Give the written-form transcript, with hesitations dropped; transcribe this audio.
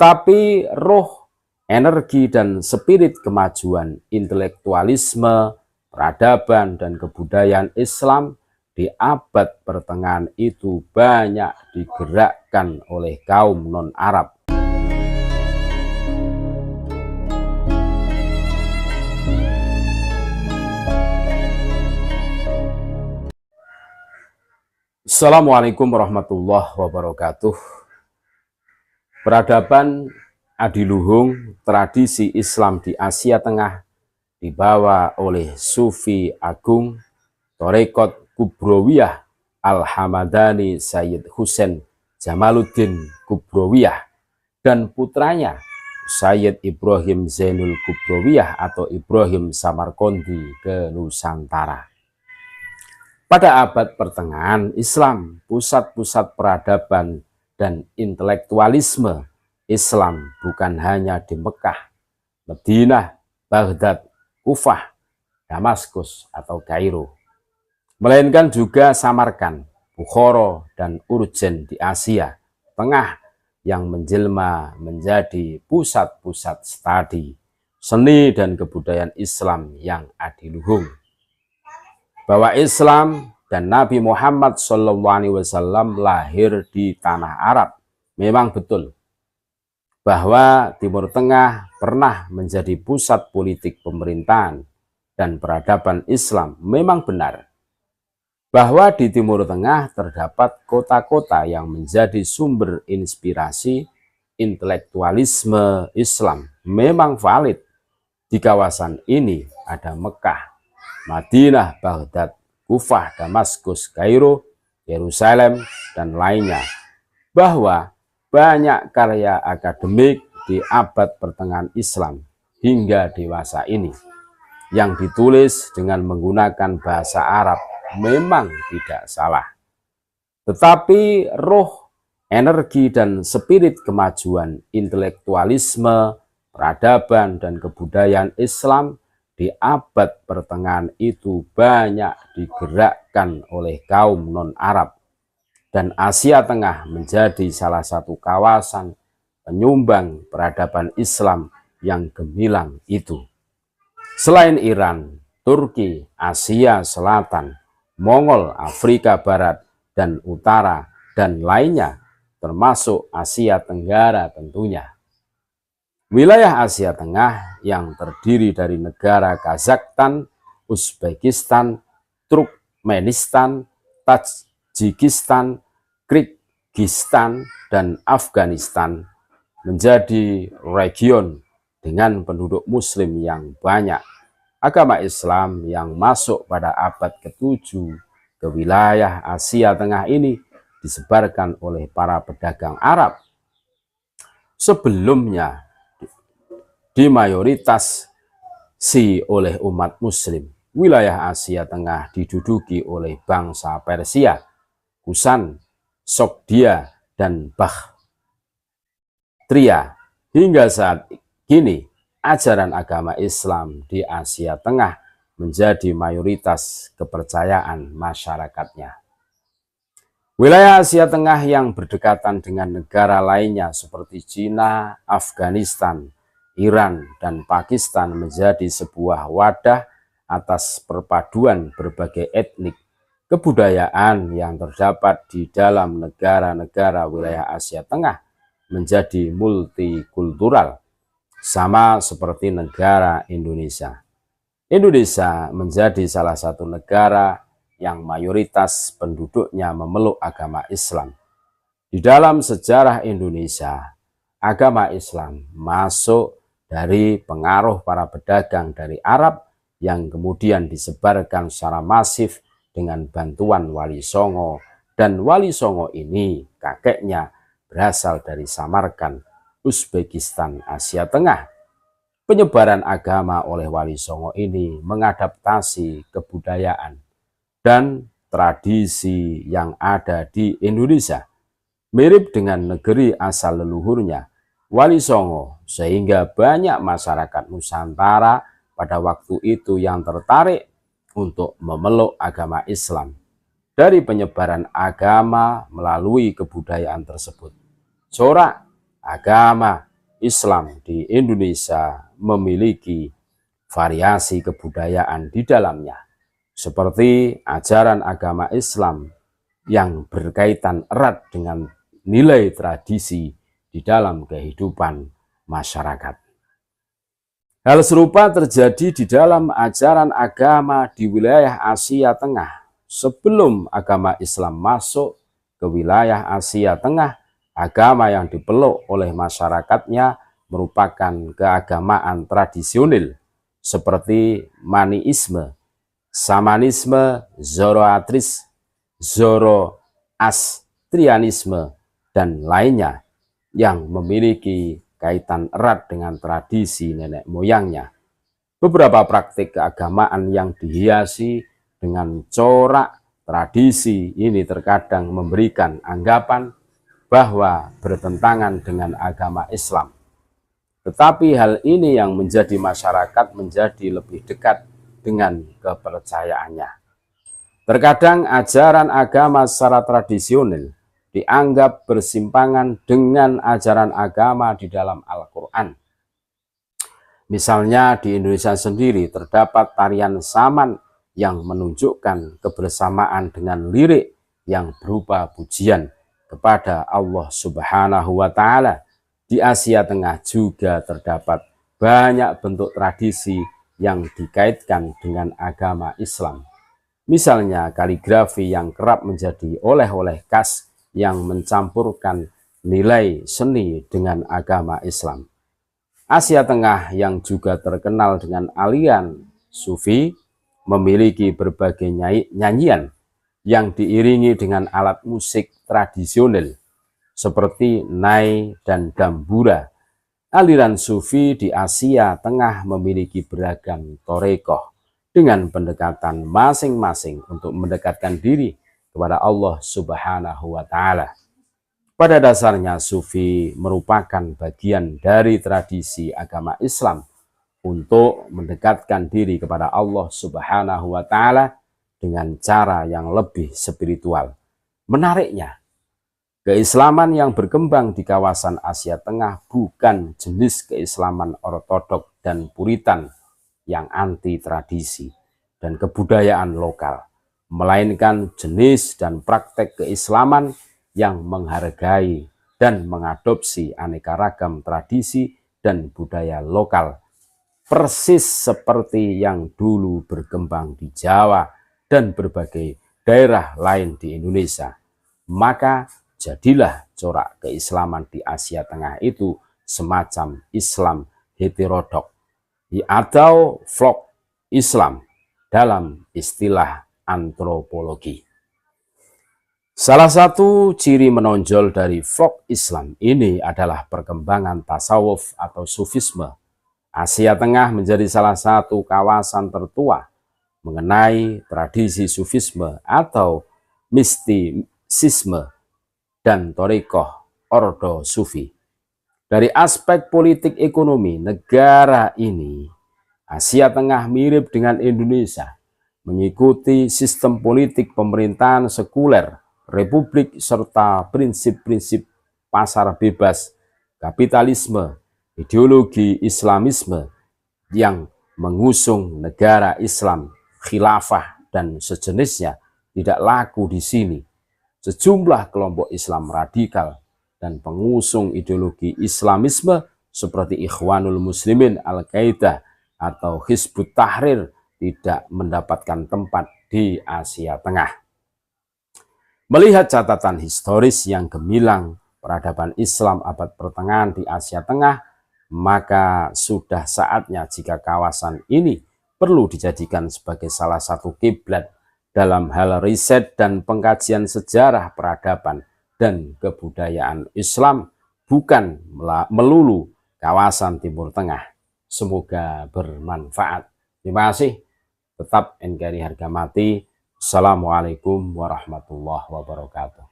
Tetapi roh, energi, dan spirit kemajuan intelektualisme, peradaban, dan kebudayaan Islam di abad pertengahan itu banyak digerakkan oleh kaum non-Arab. Assalamualaikum warahmatullahi wabarakatuh. Peradaban adiluhung tradisi Islam di Asia Tengah dibawa oleh Sufi Agung Thariqat Kubrowiyah Al-Hamadani Sayyid Husain Jamaluddin Kubrowiyah dan putranya Sayyid Ibrahim Zainul Kubrowiyah atau Ibrahim Samarqandi ke Nusantara. Pada abad pertengahan Islam, pusat-pusat peradaban dan intelektualisme Islam bukan hanya di Mekah, Madinah, Baghdad, Kufah, Damaskus atau Kairo, melainkan juga Samarkand, Bukhara, dan Urgen di Asia Tengah yang menjelma menjadi pusat-pusat studi, seni, dan kebudayaan Islam yang adiluhung. Bahwa Islam dan Nabi Muhammad SAW lahir di tanah Arab memang betul. Bahwa Timur Tengah pernah menjadi pusat politik pemerintahan dan peradaban Islam memang benar. Bahwa di Timur Tengah terdapat kota-kota yang menjadi sumber inspirasi intelektualisme Islam memang valid. Di kawasan ini ada Mekah, Madinah, Baghdad, Kufah, Damaskus, Kairo, Yerusalem, dan lainnya. Bahwa banyak karya akademik di abad pertengahan Islam hingga dewasa ini yang ditulis dengan menggunakan bahasa Arab memang tidak salah. Tetapi roh, energi, dan spirit kemajuan intelektualisme, peradaban, dan kebudayaan Islam di abad pertengahan itu banyak digerakkan oleh kaum non-Arab, dan Asia Tengah menjadi salah satu kawasan penyumbang peradaban Islam yang gemilang itu. Selain Iran, Turki, Asia Selatan, Mongol, Afrika Barat dan Utara, dan lainnya, termasuk Asia Tenggara tentunya. Wilayah Asia Tengah yang terdiri dari negara Kazakhstan, Uzbekistan, Turkmenistan, Tajikistan, Kyrgyzstan, dan Afghanistan menjadi region dengan penduduk muslim yang banyak. Agama Islam yang masuk pada abad ke-7 ke wilayah Asia Tengah ini disebarkan oleh para pedagang Arab. Sebelumnya dimayoritasi oleh umat muslim. Wilayah Asia Tengah diduduki oleh bangsa Persia, Kusan, Sogdia, dan Baktria. Hingga saat kini, ajaran agama Islam di Asia Tengah menjadi mayoritas kepercayaan masyarakatnya. Wilayah Asia Tengah yang berdekatan dengan negara lainnya seperti Cina, Afghanistan, Iran, dan Pakistan menjadi sebuah wadah atas perpaduan berbagai etnik kebudayaan yang terdapat di dalam negara-negara wilayah Asia Tengah menjadi multikultural, sama seperti negara Indonesia. Indonesia menjadi salah satu negara yang mayoritas penduduknya memeluk agama Islam. Di dalam sejarah Indonesia, agama Islam masuk dari pengaruh para pedagang dari Arab yang kemudian disebarkan secara masif dengan bantuan Wali Songo, dan Wali Songo ini kakeknya berasal dari Samarkand, Uzbekistan, Asia Tengah. Penyebaran agama oleh Wali Songo ini mengadaptasi kebudayaan dan tradisi yang ada di Indonesia, mirip dengan negeri asal leluhurnya Wali Songo, sehingga banyak masyarakat Nusantara pada waktu itu yang tertarik untuk memeluk agama Islam. Dari penyebaran agama melalui kebudayaan tersebut, corak, agama, Islam di Indonesia memiliki variasi kebudayaan di dalamnya, seperti ajaran agama Islam yang berkaitan erat dengan nilai tradisi di dalam kehidupan masyarakat. Hal serupa terjadi di dalam ajaran agama di wilayah Asia Tengah. Sebelum agama Islam masuk ke wilayah Asia Tengah, agama yang dipeluk oleh masyarakatnya merupakan keagamaan tradisional seperti Maniisme, Samanisme, Zoroastrianisme, dan lainnya yang memiliki kaitan erat dengan tradisi nenek moyangnya. Beberapa praktik keagamaan yang dihiasi dengan corak tradisi ini terkadang memberikan anggapan bahwa bertentangan dengan agama Islam. Tetapi hal ini yang menjadi masyarakat menjadi lebih dekat dengan kepercayaannya. Terkadang ajaran agama secara tradisional dianggap bersimpangan dengan ajaran agama di dalam Al-Quran. Misalnya di Indonesia sendiri terdapat tarian saman yang menunjukkan kebersamaan dengan lirik yang berupa pujian kepada Allah Subhanahu wa Ta'ala. Di Asia Tengah juga terdapat banyak bentuk tradisi yang dikaitkan dengan agama Islam. Misalnya kaligrafi yang kerap menjadi oleh-oleh khas yang mencampurkan nilai seni dengan agama Islam. Asia Tengah yang juga terkenal dengan aliran Sufi memiliki berbagai nyanyian yang diiringi dengan alat musik tradisional seperti nai dan gambura. Aliran Sufi di Asia Tengah memiliki beragam torekoh dengan pendekatan masing-masing untuk mendekatkan diri kepada Allah Subhanahu wa Ta'ala. Pada dasarnya Sufi merupakan bagian dari tradisi agama Islam untuk mendekatkan diri kepada Allah Subhanahu wa Ta'ala dengan cara yang lebih spiritual. Menariknya, keislaman yang berkembang di kawasan Asia Tengah bukan jenis keislaman ortodok dan puritan yang anti tradisi dan kebudayaan lokal, melainkan jenis dan praktek keislaman yang menghargai dan mengadopsi aneka ragam tradisi dan budaya lokal, persis seperti yang dulu berkembang di Jawa dan berbagai daerah lain di Indonesia. Maka jadilah corak keislaman di Asia Tengah itu semacam Islam heterodok atau folk Islam dalam istilah antropologi. Salah satu ciri menonjol dari folk Islam ini adalah perkembangan tasawuf atau sufisme. Asia Tengah menjadi salah satu kawasan tertua mengenai tradisi sufisme atau mistisisme dan thorikoh ordo sufi. Dari aspek politik ekonomi negara ini, Asia Tengah mirip dengan Indonesia, mengikuti sistem politik pemerintahan sekuler, republik, serta prinsip-prinsip pasar bebas, kapitalisme, ideologi Islamisme yang mengusung negara Islam, khilafah, dan sejenisnya tidak laku di sini. Sejumlah kelompok Islam radikal dan pengusung ideologi Islamisme seperti Ikhwanul Muslimin, Al-Qaeda, atau Hizbut Tahrir tidak mendapatkan tempat di Asia Tengah. Melihat catatan historis yang gemilang peradaban Islam abad pertengahan di Asia Tengah, maka sudah saatnya jika kawasan ini perlu dijadikan sebagai salah satu kiblat dalam hal riset dan pengkajian sejarah peradaban dan kebudayaan Islam, bukan melulu kawasan Timur Tengah. Semoga bermanfaat. Terima kasih. Tetap NKRI harga mati. Assalamualaikum warahmatullahi wabarakatuh.